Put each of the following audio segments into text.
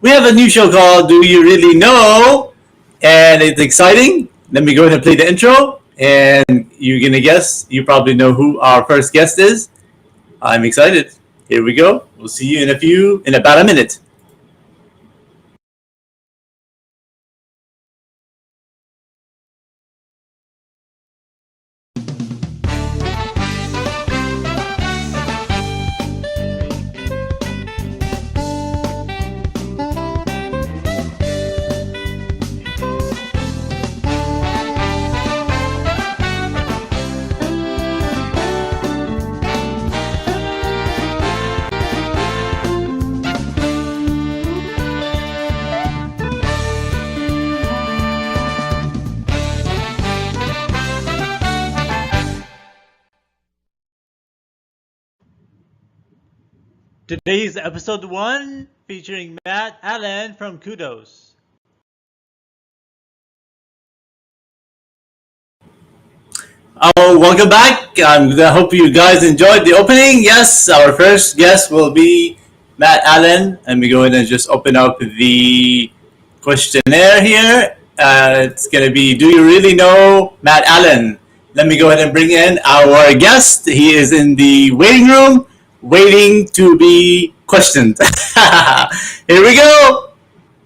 we have a new show called Do You Really Know? And it's exciting. Let me go ahead and play the intro. And you're going to guess. You probably know who our first guest is. I'm excited. Here we go. We'll see you in about a minute. Today's episode 1 featuring Matt Allen from Kudos. Oh, welcome back. I hope you guys enjoyed the opening. Yes, our first guest will be Matt Allen. And we go ahead and just open up the questionnaire here. It's going to be, do you really know Matt Allen? Let me go ahead and bring in our guest. He is in the waiting room, waiting to be questioned. Here we go.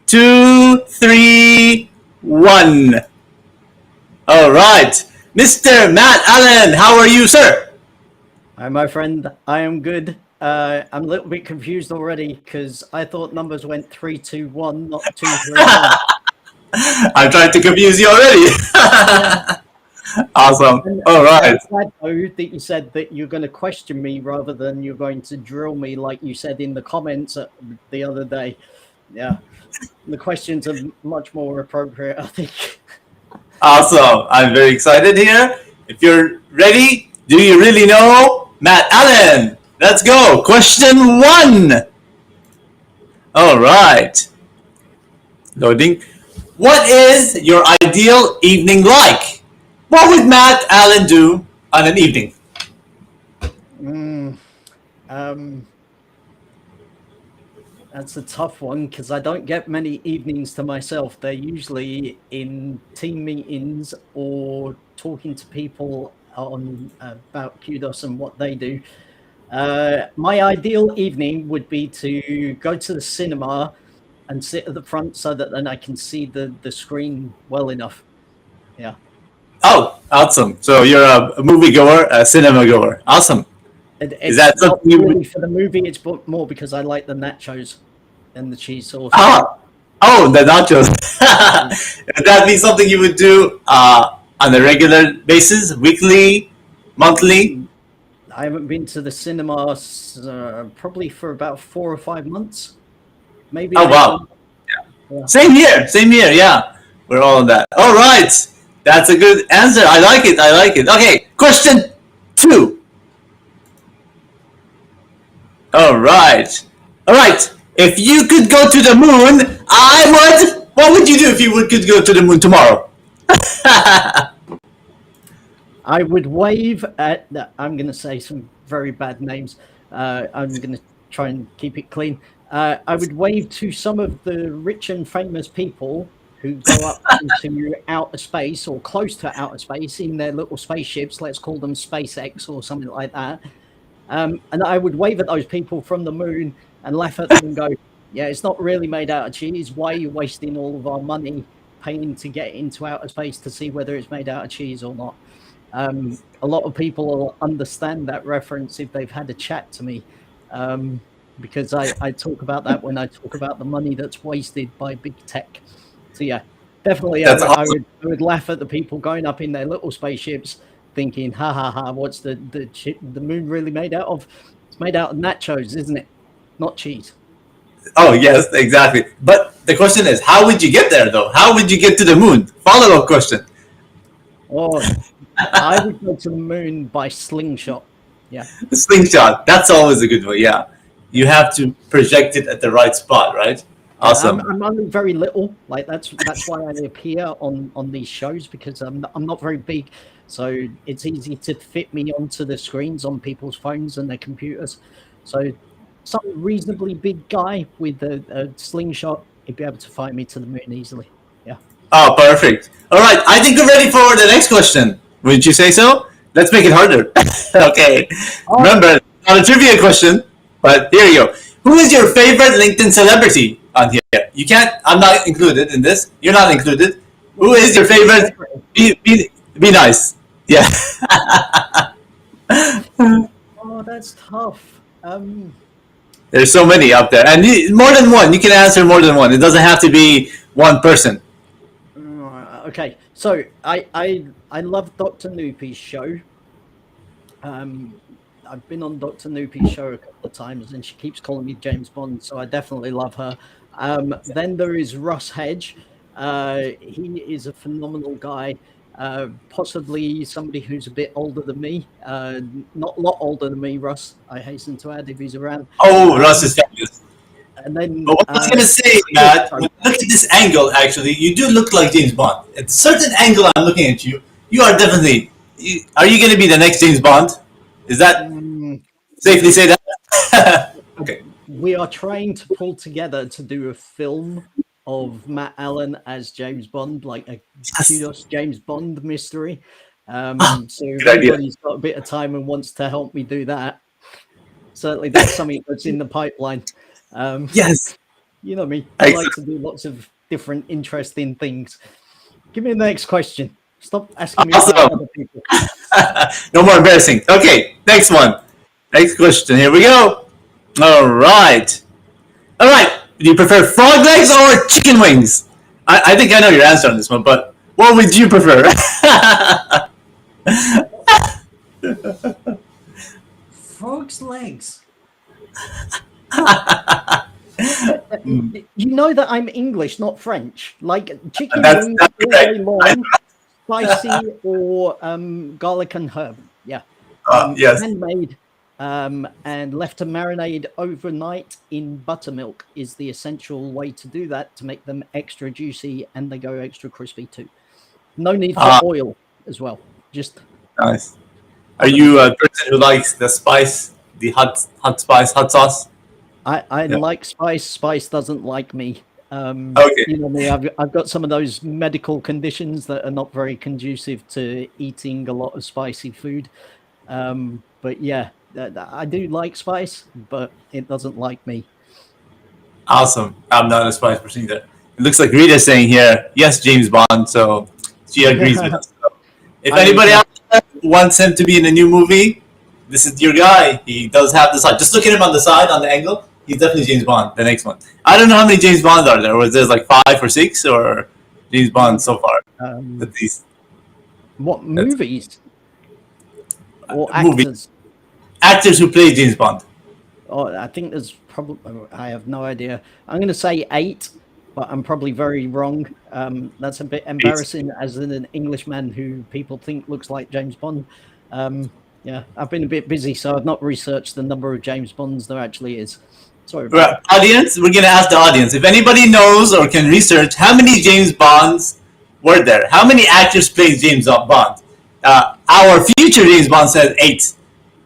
2, 3, 1. All right. Mr. Matt Allen, how are you, sir? Hi, my friend. I am good. I'm a little bit confused already because I thought numbers went 3, 2, 1, not 2, 3, 1. I'm trying to confuse you already. Awesome. All right. I'm glad, though, that you said that you're going to question me rather than you're going to drill me like you said in the comments the other day. Yeah. The questions are much more appropriate, I think. Awesome. I'm very excited here. If you're ready, do you really know Matt Allen? Let's go. Question 1. All right. Loading. What is your ideal evening like? What would Matt Allen do on an evening? That's a tough one because I don't get many evenings to myself. They're usually in team meetings or talking to people on about Kudos and what they do. My ideal evening would be to go to the cinema and sit at the front so that then I can see the screen well enough. Yeah. Oh, awesome. So you're a movie goer, a cinema goer. Awesome. Is that something not really for the movie? It's more because I like the nachos and the cheese sauce. Oh, the nachos. Would that be something you would do on a regular basis, weekly, monthly? I haven't been to the cinemas probably for about 4 or 5 months. Maybe. Oh, wow. Yeah. Same here. Yeah. We're all on that. All right. That's a good answer. I like it. Okay. Question 2. All right. If you could go to the moon, what would you do if you could go to the moon tomorrow? I would wave at, I'm going to say some very bad names. I'm going to try and keep it clean. I would wave to some of the rich and famous people who go up into outer space or close to outer space in their little spaceships. Let's call them SpaceX or something like that. And I would wave at those people from the moon and laugh at them and go, yeah, it's not really made out of cheese. Why are you wasting all of our money paying to get into outer space to see whether it's made out of cheese or not? A lot of people will understand that reference if they've had a chat to me, because I talk about that when I talk about the money that's wasted by big tech. So yeah, definitely I would laugh at the people going up in their little spaceships thinking, ha ha ha, what's the moon really made out of? It's made out of nachos, isn't it? Not cheese. Oh, yes, exactly. But the question is, how would you get there, though? How would you get to the moon? Follow-up question. Oh, I would go to the moon by slingshot. Yeah. The slingshot. That's always a good one, yeah. You have to project it at the right spot, right? Awesome. I'm only very little. Like that's why I appear on these shows, because I'm not very big. So it's easy to fit me onto the screens on people's phones and their computers. So some reasonably big guy with a slingshot. He'd be able to fire me to the moon easily. Yeah. Oh, perfect. All right, I think we're ready for the next question. Wouldn't you say so? Let's make it harder. Okay. Oh, Remember, not a trivia question, but here you go. Who is your favorite LinkedIn celebrity on here? You can't. I'm not included in this. You're not included. Who is your favorite? Be nice. Yeah. oh, that's tough. There's so many out there, and more than one. You can answer more than one. It doesn't have to be one person. Okay, so I love Dr. Nupi's show. I've been on Dr. Nupi's show a couple of times, and she keeps calling me James Bond, so I definitely love her. Then there is Russ Hedge. He is a phenomenal guy. Possibly somebody who's a bit older than me. Not a lot older than me, Russ. I hasten to add if he's around. Oh, Russ is fabulous. And then, but what I was going to say, Matt, when you look at this angle, actually, you do look like James Bond. At a certain angle I'm looking at you, you are definitely... are you going to be the next James Bond? Is that... safely say that? Okay. We are trying to pull together to do a film of Matt Allen as James Bond, like a Kudos James Bond mystery. So if anybody's got a bit of time and wants to help me do that, certainly that's something that's in the pipeline. Yes. You know me. I like to do lots of different interesting things. Give me the next question. Stop asking me about other people. No more embarrassing. Okay, next one. Next question. Here we go. All right. All right. Do you prefer frog legs or chicken wings? I think I know your answer on this one, but what would you prefer? Frog's legs. You know that I'm English, not French. Like chicken wings, all day long, spicy or garlic and herb. Yeah. Yes. Handmade and left to marinate overnight in buttermilk is the essential way to do that to make them extra juicy, and they go extra crispy too. No need for oil as well. Just nice. Are you a person who likes the spice, the hot spice, hot sauce? I like spice. Spice doesn't like me. Okay. You know me. I've got some of those medical conditions that are not very conducive to eating a lot of spicy food. But yeah, I do like spice, but it doesn't like me. Awesome. I'm not a spice person either. It looks like Rita's saying here, yes, James Bond. So she agrees with us. So if anybody out there wants him to be in a new movie, this is your guy. He does have the side. Just look at him on the side, on the angle. He's definitely James Bond, the next one. I don't know how many James Bonds are there. Was there like 5 or 6 or James Bond so far? At least. What movies? Or actors? Actors who play James Bond. Oh, I think there's probably... I have no idea. I'm going to say 8, but I'm probably very wrong. That's a bit embarrassing as an Englishman who people think looks like James Bond. Yeah, I've been a bit busy, so I've not researched the number of James Bonds there actually is. Sorry. Audience, we're going to ask the audience. If anybody knows or can research how many James Bonds were there, how many actors played James Bond? Our future James Bond says 8.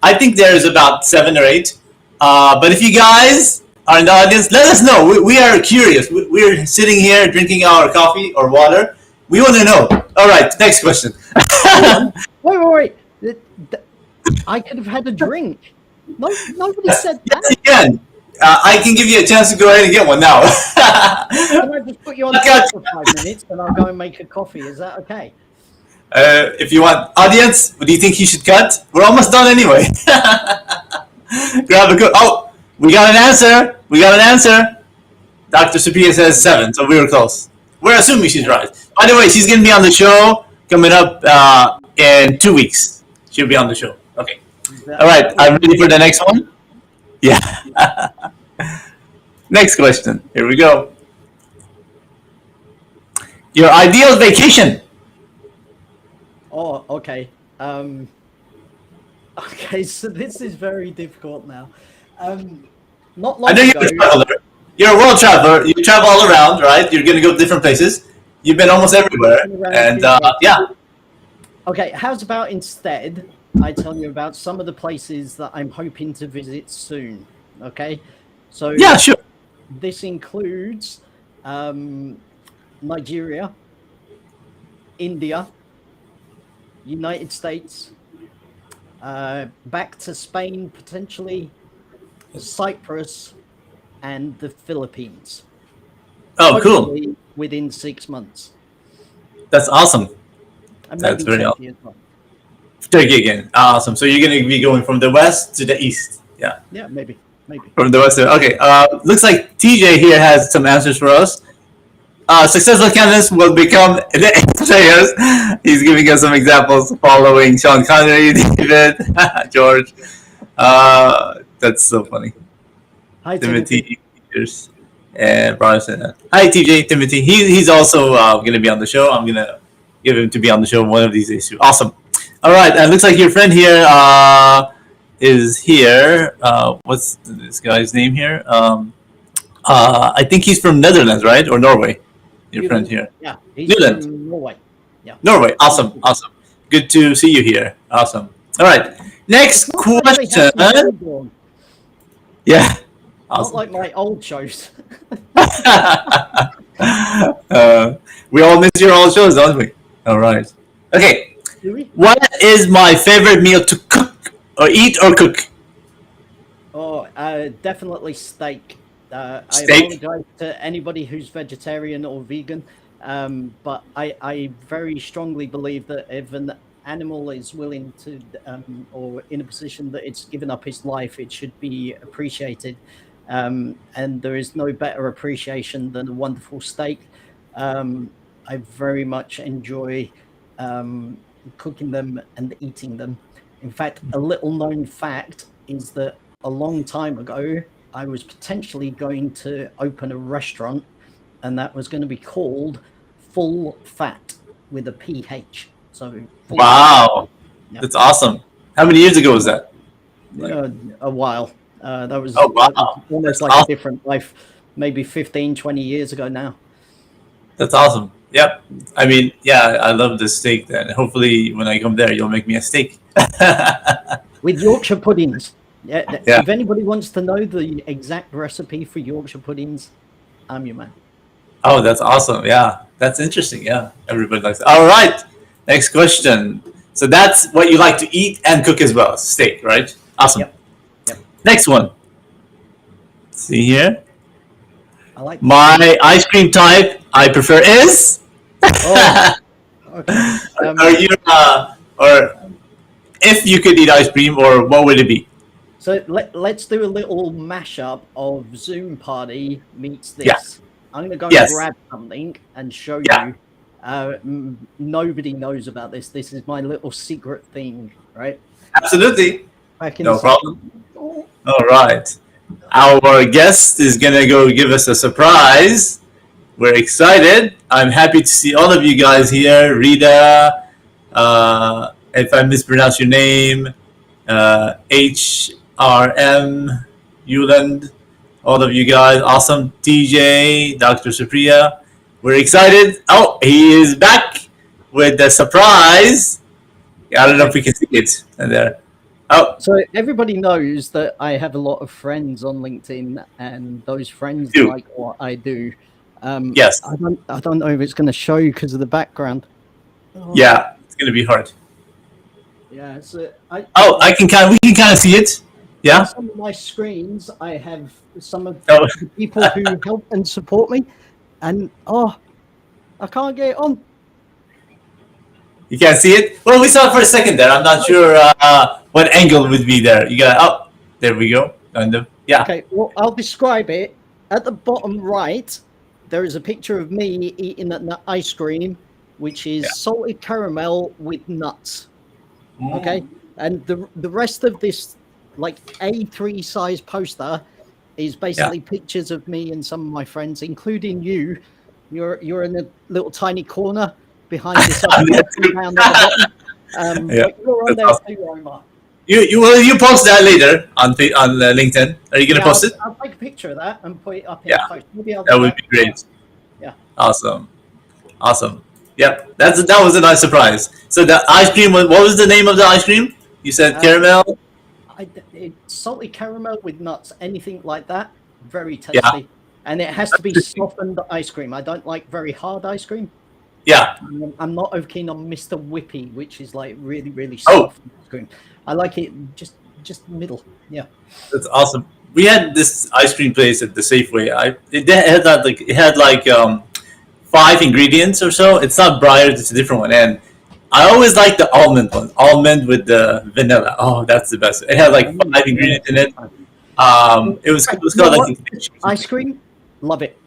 I think there's about 7 or 8. But if you guys are in the audience, let us know. We are curious. We're sitting here drinking our coffee or water. We want to know. All right, next question. Wait. I could have had a drink. No, nobody said that. Yes, you can. I can give you a chance to go ahead and get one now. Can I just put you on hold for 5 minutes and I'll go and make a coffee? Is that okay? If you want, audience, what do you think you should cut? We're almost done anyway. Grab a cook. Oh, we got an answer. Dr. Sophia says 7, so we were close. We're assuming she's right. By the way, she's going to be on the show coming up in 2 weeks. She'll be on the show. Okay. All right. I'm ready for the next one. Yeah. Next question. Here we go. Your ideal vacation. Oh, okay. Okay, so this is very difficult now. Not long I know ago, you're a traveler. You're a world traveler. You travel all around, right? You're going to go to different places. You've been almost everywhere. And yeah. Okay, how's about instead I tell you about some of the places that I'm hoping to visit soon, Okay, so Yeah, sure. this includes Nigeria, India, United States, back to Spain potentially, Cyprus, and the Philippines. Oh, cool. Hopefully within 6 months, That's awesome. and That's maybe very awesome. Turkey as well. Turkey again. Awesome. So you're gonna be going from the west to the east. Yeah. Yeah, maybe. From the west. Okay. Looks like TJ here has some answers for us. Successful candidates will become the players. He's giving us some examples following Sean Connery, David, George. That's so funny. Hi, Timothy. Timothy Peters and Bronson. Hi, TJ. Timothy. He's also going to be on the show. I'm going to give him to be on the show one of these days too. Awesome. All right. And looks like your friend here is here. What's this guy's name here? I think he's from Netherlands, right? Or Norway? Your friend here. Yeah, he's Newland. from Norway. Yeah. Norway. Awesome. Awesome. Good to see you here. Awesome. All right. Next question. Yeah. Awesome. Not like my old shows. We all miss your old shows, don't we? All right. Okay. Do we? What is my favorite meal to cook or eat or cook? Oh, definitely steak. I Steak? apologize to anybody who's vegetarian or vegan, but I very strongly believe that if an animal is willing to, or in a position that it's given up its life, it should be appreciated. And there is no better appreciation than a wonderful steak. I very much enjoy cooking them and eating them. In fact, a little known fact is that a long time ago, I was potentially going to open a restaurant, and that was going to be called Full Fat with a PH. So wow, yeah. That's awesome. How many years ago was that? A while. That was, oh, wow. that was almost That's like awesome. a different life, maybe 15, 20 years ago now. That's awesome. Yep. I mean, yeah, I love the steak. Then hopefully, when I come there, you'll make me a steak with Yorkshire puddings. Yeah. Yeah. If anybody wants to know the exact recipe for Yorkshire puddings, I'm your man. Oh, that's awesome. Yeah, that's interesting. Yeah, everybody likes it. All right. Next question. So that's what you like to eat and cook as well, steak, right? Awesome. Yep. Next one. Let's see here. I like my ice cream type I prefer is. Oh, okay. Are you or if you could eat ice cream, or what would it be? So let's do a little mashup of Zoom party meets this. Yeah. I'm gonna go Yes. and grab something and show Yeah. you. Nobody knows about this. This is my little secret thing, right? Absolutely. Back in No a problem. second. All right. Our guest is gonna go give us a surprise. We're excited. I'm happy to see all of you guys here. Rita, if I mispronounce your name, HRM, Yuland, all of you guys, awesome. DJ, Dr. Supriya, we're excited. Oh, he is back with the surprise. I don't know if we can see it in there. Oh, So everybody knows that I have a lot of friends on LinkedIn, and those friends Do. like what I do. yes. I don't know if it's going to show you because of the background. Oh, Yeah, it's gonna be hard. Yeah. So we can kind of see it. Yeah. on some of my screens, I have some of Oh. the people who help and support me, and I can't get it on. You can't see it? Well, we saw it for a second there. I'm not sure what angle would be there. You got, oh, there we go. Kind of. Yeah. Okay, well, I'll describe it. At the bottom right, there is a picture of me eating an ice cream, which is salted caramel with nuts. Okay, and the rest of this, like A3 size poster, is basically pictures of me and some of my friends, including you. You're in a little tiny corner behind this other person down at the bottom. But you're on there too, Omar. You post that later on LinkedIn. Are you gonna post it? I'll take a picture of that and put it up in the post. Maybe I'll That would be great. Yeah. Awesome. Yep. That was a nice surprise. So the ice cream. What was the name of the ice cream? You said caramel. It's salty caramel with nuts, anything like that, very Yeah. tasty. And it has to be softened ice cream. I don't like very hard ice cream. Yeah. I'm not over keen on Mr. Whippy, which is like really, really Oh. soft ice cream. I like it just middle. Yeah. That's awesome. We had this ice cream place at the Safeway. It had 5 ingredients or so. It's not Briar's, it's a different one. And I always like the almond one. Almond with the vanilla. Oh, that's the best. It had like 5 ingredients in it. It was called like ice cream. Love it.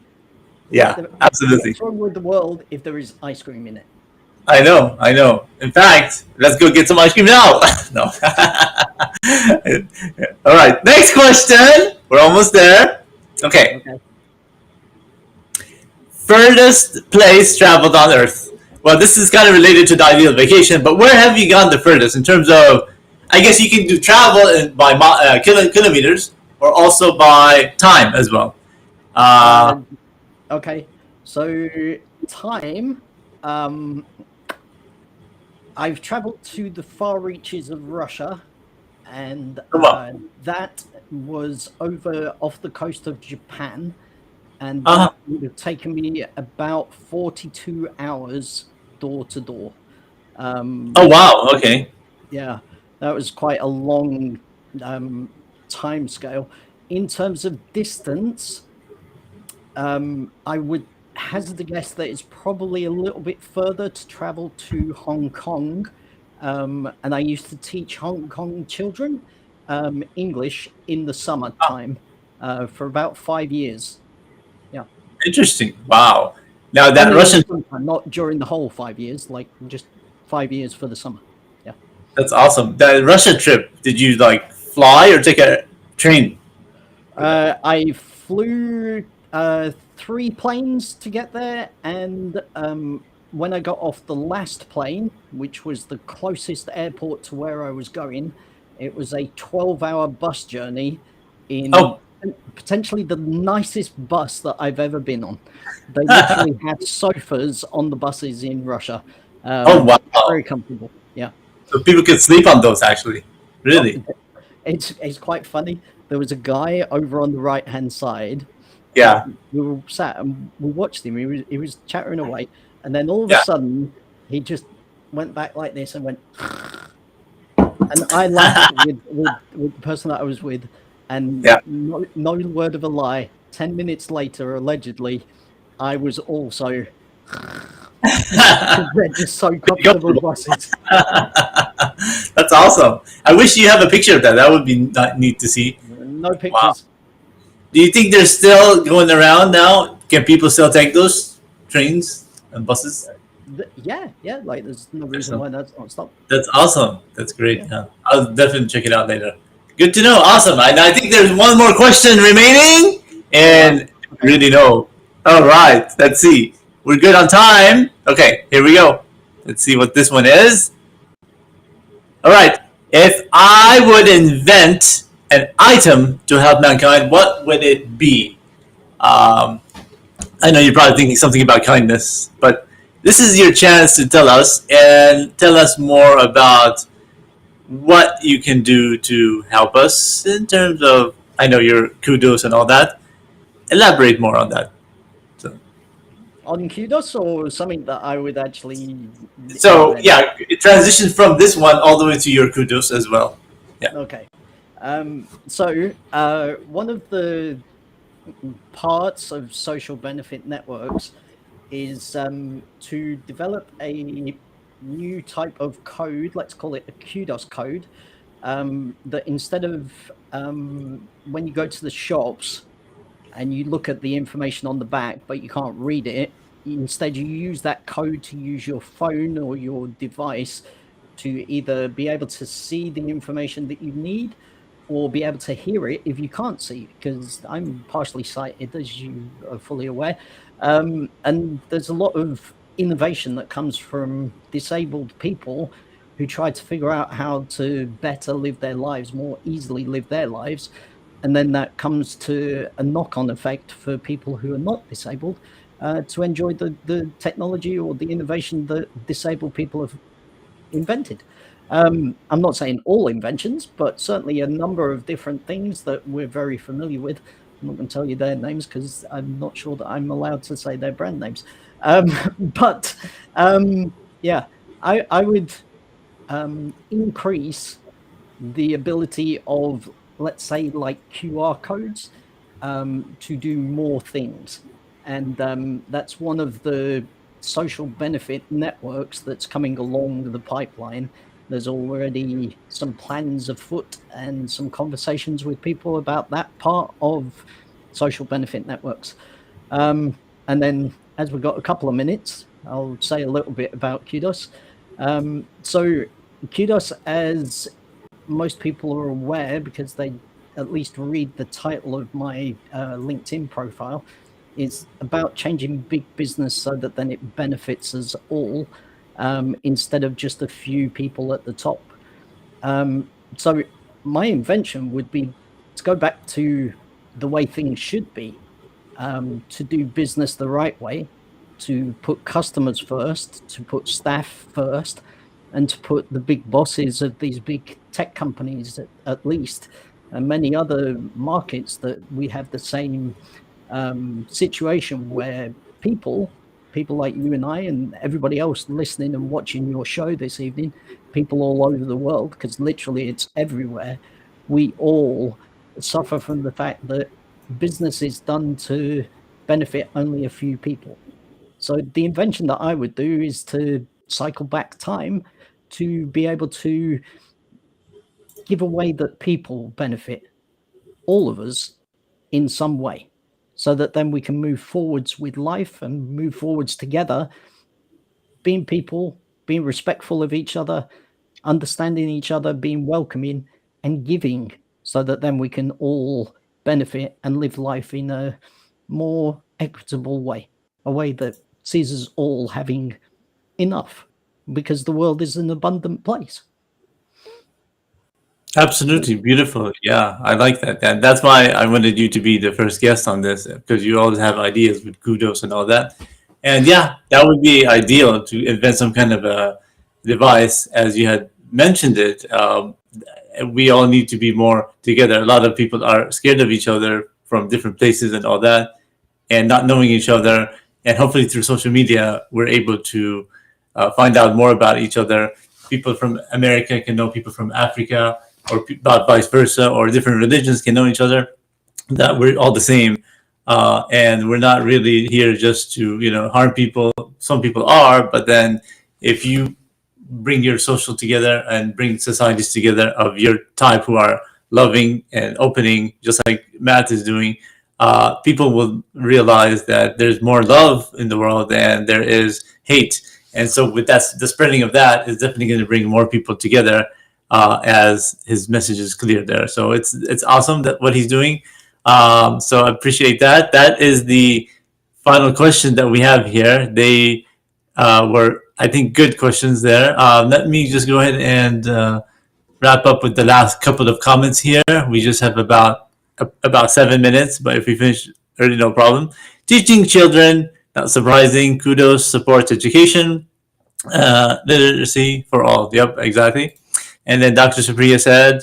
Yeah, absolutely. What's wrong with the world if there is ice cream in it? I know. In fact, let's go get some ice cream now. No. All right, next question. We're almost there. Okay. Furthest place traveled on Earth. Well, this is kind of related to the ideal vacation, but where have you gone the furthest in terms of? I guess you can do travel by kilometers, or also by time as well. Okay, so time. I've traveled to the far reaches of Russia, and that was over off the coast of Japan, and that would have taken me about 42 hours door to door. Oh wow! Okay. Yeah, that was quite a long time scale. In terms of distance, I would hazard a guess that it's probably a little bit further to travel to Hong Kong. And I used to teach Hong Kong children English in the summertime for about 5 years. Yeah. Interesting. Wow. Now that Russian, not during the whole 5 years, like just 5 years for the summer. Yeah. That's awesome. That Russia trip, did you like fly or take a train? I flew 3 planes to get there, and when I got off the last plane, which was the closest airport to where I was going, it was a 12-hour bus journey in potentially the nicest bus that I've ever been on. They literally had sofas on the buses in Russia. Oh wow! Very comfortable. Yeah. So people could sleep on those actually. Really? It's quite funny. There was a guy over on the right-hand side. Yeah. We were sat and we watched him. He was chattering away, and then all of a sudden he just went back like this and went. And I laughed with the person that I was with, and no word of a lie. 10 minutes later, allegedly, I was also. They're just so comfortable buses. That's awesome. I wish you have a picture of that. That would be neat to see. No pictures. Wow. Do you think they're still going around now? Can people still take those trains and buses? Yeah. Like there's no reason why that's not stopped. That's awesome. That's great. Yeah. I'll definitely check it out later. Good to know. Awesome. I think there's one more question remaining, and really no. All right. Let's see. We're good on time. Okay, here we go. Let's see what this one is. All right. If I would invent an item to help mankind, what would it be? I know you're probably thinking something about kindness, but this is your chance to tell us more about what you can do to help us in terms of, I know your kudos and all that. Elaborate more on that. On Kudos or something that I would actually. So yeah, it transitions from this one all the way to your kudos as well. Yeah. Okay. So one of the parts of social benefit networks is to develop a new type of code. Let's call it a Kudos code. That instead of when you go to the shops and you look at the information on the back, but you can't read it, instead you use that code to use your phone or your device to either be able to see the information that you need or be able to hear it if you can't see, because I'm partially sighted, as you are fully aware. And there's a lot of innovation that comes from disabled people who try to figure out how to better live their lives, more easily live their lives. And then that comes to a knock-on effect for people who are not disabled to enjoy the technology or the innovation that disabled people have invented. I'm not saying all inventions, but certainly a number of different things that we're very familiar with. I'm not going to tell you their names because I'm not sure that I'm allowed to say their brand names. But yeah, I would increase the ability of, let's say, like QR codes to do more things. And that's one of the social benefit networks that's coming along the pipeline. There's already some plans afoot and some conversations with people about that part of social benefit networks. And then, as we've got a couple of minutes, I'll say a little bit about Kudos. So, Kudos, as most people are aware because they at least read the title of my LinkedIn profile, is about changing big business so that then it benefits us all instead of just a few people at the top. So my invention would be to go back to the way things should be, to do business the right way, to put customers first, to put staff first, and to put the big bosses of these big tech companies at least, and many other markets that we have the same situation where people like you and I and everybody else listening and watching your show this evening, people all over the world, because literally it's everywhere, we all suffer from the fact that business is done to benefit only a few people. So the invention that I would do is to cycle back time to be able to give a way that people benefit all of us in some way, so that then we can move forwards with life and move forwards together, being people, being respectful of each other, understanding each other, being welcoming and giving, so that then we can all benefit and live life in a more equitable way, a way that sees us all having enough, because the world is an abundant place. So, Absolutely beautiful. Yeah, I like that. And that's why I wanted you to be the first guest on this because you always have ideas with kudos and all that. And yeah, that would be ideal to invent some kind of a device, as you had mentioned it. We all need to be more together. A lot of people are scared of each other from different places and all that, and not knowing each other. And hopefully, through social media, we're able to find out more about each other. People from America can know people from Africa, or vice versa, or different religions can know each other. That we're all the same, and we're not really here just to harm people. Some people are, but then if you bring your social together and bring societies together of your type who are loving and opening, just like Matt is doing, people will realize that there's more love in the world than there is hate. And so, with that, the spreading of that is definitely going to bring more people together, as his message is clear there. So it's awesome that what he's doing. So I appreciate that. That is the final question that we have here. They were, I think, good questions there. Let me just go ahead and wrap up with the last couple of comments here. We just have about 7 minutes, but if we finish early, no problem. Teaching children, not surprising. Kudos supports education, literacy for all. Yep, exactly. And then Dr. Supriya said,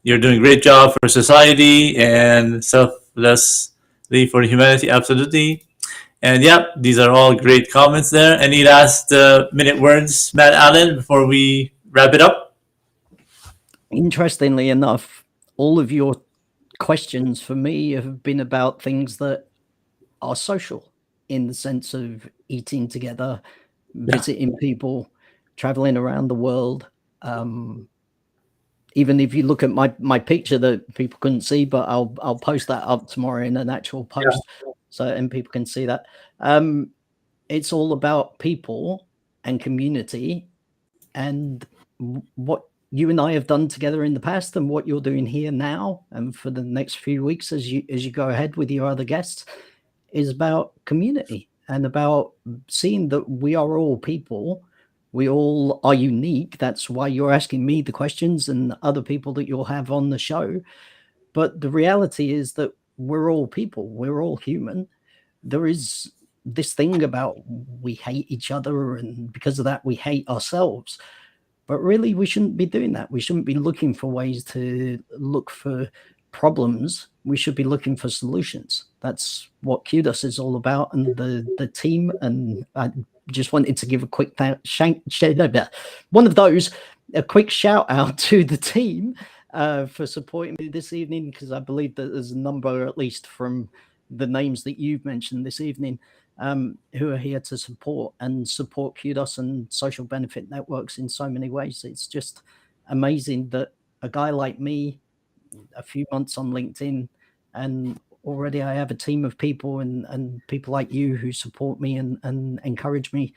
"You're doing a great job for society and selflessly for humanity." Absolutely. And yep, these are all great comments there. Any last minute words, Matt Allen, before we wrap it up? interestingly enough, all of your questions for me have been about things that are social, in the sense of eating together, visiting people, traveling around the world. Even if you look at my picture that people couldn't see, but I'll post that up tomorrow in an actual post, so and people can see that. It's all about people and community, and what you and I have done together in the past, and what you're doing here now, and for the next few weeks as you go ahead with your other guests, is about community and about seeing that we are all people. We all are unique. That's why you're asking me the questions and other people that you'll have on the show. But the reality is that we're all people. We're all human. There is this thing about we hate each other, and because of that, we hate ourselves. But really, we shouldn't be doing that. We shouldn't be looking for ways to look for problems. We should be looking for solutions. That's what Kudos is all about, and the team. And I just wanted to give a quick a quick shout out to the team for supporting me this evening, because I believe that there's a number, at least from the names that you've mentioned this evening, who are here to support Kudos and social benefit networks in so many ways. It's just amazing that a guy like me, a few months on LinkedIn, and already I have a team of people and people like you who support me and encourage me.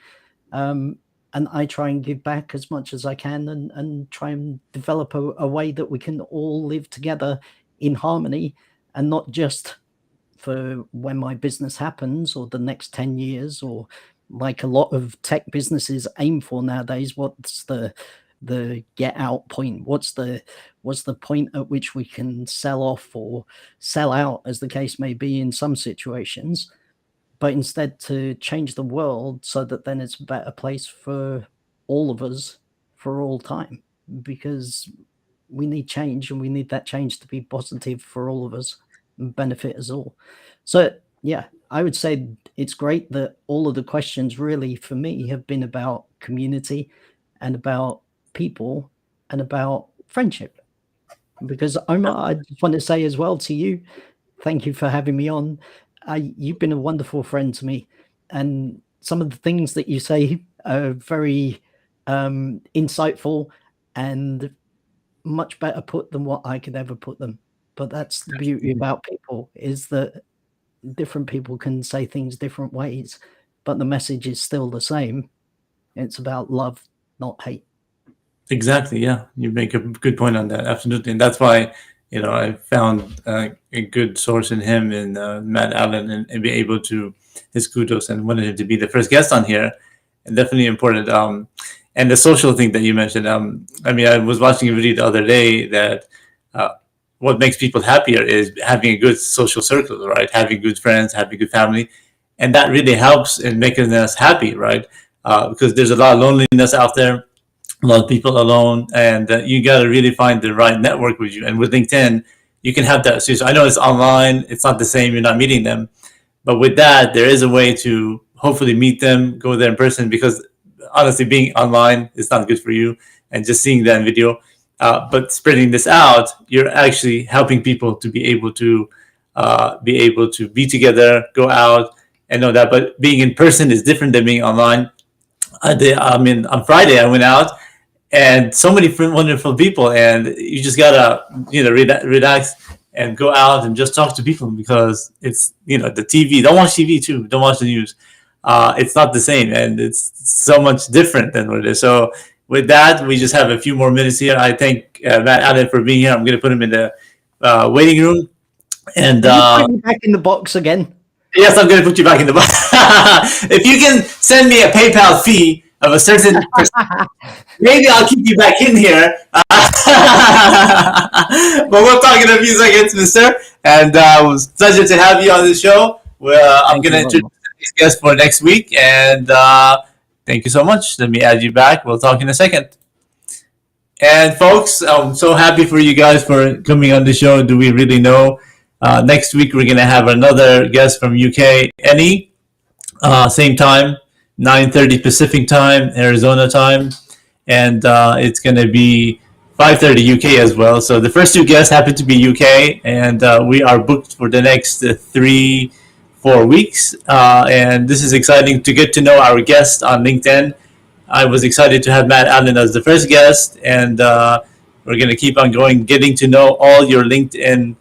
And I try and give back as much as I can and try and develop a way that we can all live together in harmony, and not just for when my business happens or the next 10 years, or like a lot of tech businesses aim for nowadays. What's the get out point? What's the point at which we can sell off or sell out, as the case may be in some situations, but instead to change the world so that then it's a better place for all of us for all time, because we need change, and we need that change to be positive for all of us and benefit us all. So yeah, I would say it's great that all of the questions really for me have been about community and about people and about friendship, because I just want to say as well to you, thank you for having me on. You've been a wonderful friend to me, and some of the things that you say are very insightful and much better put than what I could ever put them. But that's the beauty about people, is that different people can say things different ways, but the message is still the same. It's about love, not hate. Exactly. Yeah, you make a good point on that. Absolutely, and that's why I found a good source in him, in Matt Allen, and be able to his Kudos, and wanted him to be the first guest on here, and definitely important. And the social thing that you mentioned. I mean, I was watching a video the other day that what makes people happier is having a good social circle, right? Having good friends, having good family, and that really helps in making us happy, right? Because there's a lot of loneliness out there, a lot of people alone, and you got to really find the right network with you. And with LinkedIn, you can have that. So I know it's online, it's not the same, you're not meeting them, but with that, there is a way to hopefully meet them, go there in person, because honestly, being online is not good for you, and just seeing that video. But spreading this out, you're actually helping people to be able to be together, go out, and know that. But being in person is different than being online. On Friday, I went out, and so many wonderful people, and you just gotta relax and go out and just talk to people, because it's the TV. Don't watch TV too. Don't watch the news. It's not the same, and it's so much different than what it is. So with that, we just have a few more minutes here. I thank Matt Allen for being here. I'm going to put him in the waiting room. And put me back in the box again. Yes, I'm going to put you back in the box. If you can send me a PayPal fee of a certain percent, maybe I'll keep you back in here. But we'll talk in a few seconds, mister. And it was a pleasure to have you on the show. I'm going to introduce this guest for next week. And thank you so much. Let me add you back. We'll talk in a second. And folks, I'm so happy for you guys for coming on the show. Do we really know? Next week, we're going to have another guest from UK, Annie. Same time, 9:30 Pacific time, Arizona time. And it's going to be 5:30 UK as well. So the first two guests happen to be UK. And we are booked for the next 3-4 weeks. And this is exciting to get to know our guest on LinkedIn. I was excited to have Matt Allen as the first guest. And we're going to keep on going, getting to know all your LinkedIn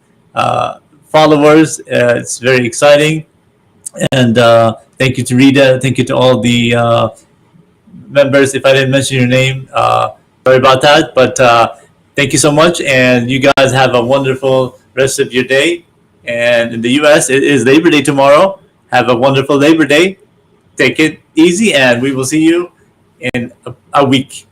followers. It's very exciting. And thank you to Rita. Thank you to all the members. If I didn't mention your name, sorry about that. But thank you so much. And you guys have a wonderful rest of your day. And in the U.S., it is Labor Day tomorrow. Have a wonderful Labor Day. Take it easy, and we will see you in a week.